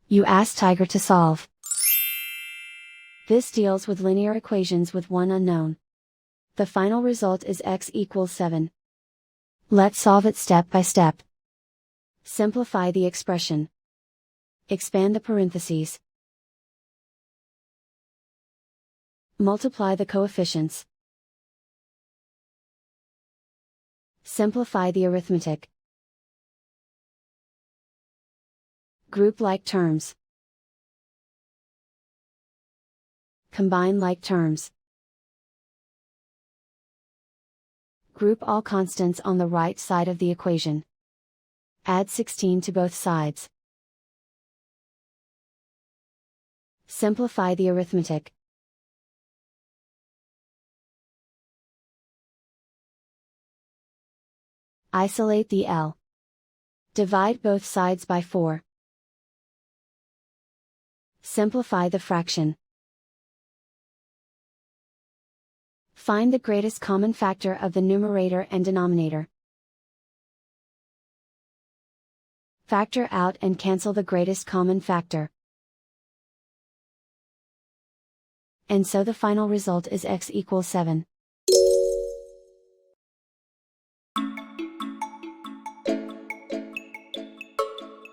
You ask Tiger to solve. This deals with linear equations with one unknown. The final result is x equals 7. Let's solve it step by step. Simplify the expression. Expand the parentheses. Multiply the coefficients. Simplify the arithmetic. Group like terms. Combine like terms. Group all constants on the right side of the equation. Add 16 to both sides. Simplify the arithmetic. Isolate the L. Divide both sides by 4. Simplify the fraction. Find the greatest common factor of the numerator and denominator. Factor out and cancel the greatest common factor. And so the final result is x equals 7.